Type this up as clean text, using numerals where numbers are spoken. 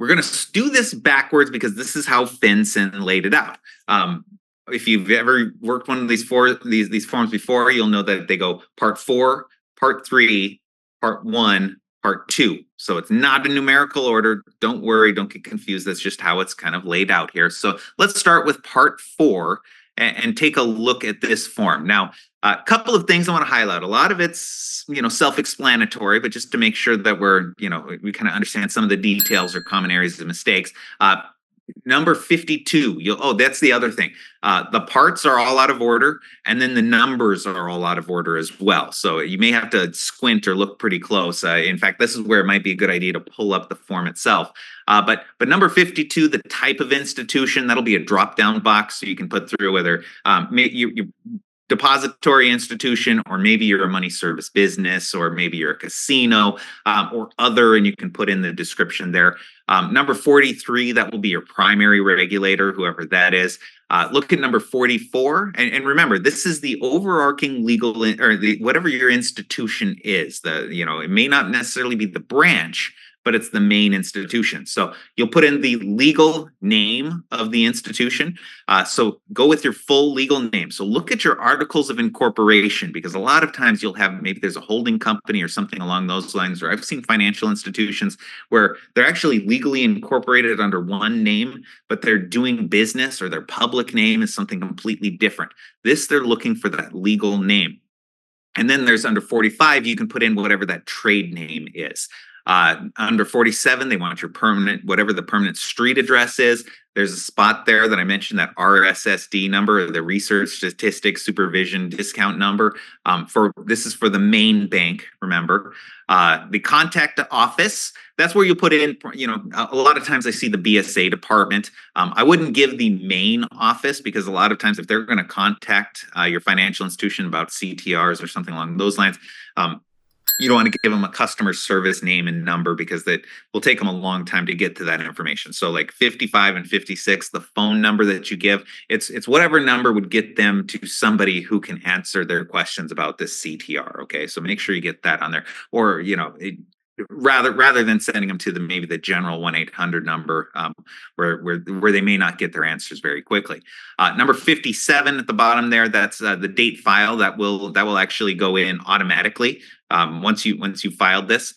we're going to do this backwards because this is how FinCEN laid it out. If you've ever worked one of these forms before, you'll know that they go part 4, part 3, part 1, part 2. So it's not a numerical order. Don't worry, don't get confused. That's just how it's kind of laid out here. So let's start with part 4 and take a look at this form. Now, a couple of things I want to highlight. A lot of it's, self-explanatory, but just to make sure that we kind of understand some of the details or common areas of mistakes. Number 52, that's the other thing. The parts are all out of order, and then the numbers are all out of order as well. So you may have to squint or look pretty close. In fact, this is where it might be a good idea to pull up the form itself. But number 52, the type of institution, that'll be a drop-down box, so you can put through whether you depository institution, or maybe you're a money service business, or maybe you're a casino, or other, and you can put in the description there. Number 43, that will be your primary regulator, whoever that is. Look at number 44, and remember, this is the overarching legal, or whatever your institution is. It may not necessarily be the branch, but it's the main institution. So you'll put in the legal name of the institution. So go with your full legal name. So look at your articles of incorporation, because a lot of times you'll have, maybe there's a holding company or something along those lines, or I've seen financial institutions where they're actually legally incorporated under one name, but they're doing business, or their public name is something completely different. They're looking for that legal name. And then there's under 45, you can put in whatever that trade name is. Under 47, they want your whatever the permanent street address is. There's a spot there that I mentioned, that RSSD number, the Research Statistics Supervision Discount number. This is for the main bank, remember. The contact office, that's where you put in, a lot of times I see the BSA department. I wouldn't give the main office, because a lot of times if they're going to contact your financial institution about CTRs or something along those lines, you don't want to give them a customer service name and number, because that will take them a long time to get to that information. So like 55 and 56, the phone number that you give, it's whatever number would get them to somebody who can answer their questions about this CTR. Okay, so make sure you get that on there, or rather than sending them to maybe the general 1-800 number, where they may not get their answers very quickly. Number 57 at the bottom there, that's the date file that will actually go in automatically once you filed this.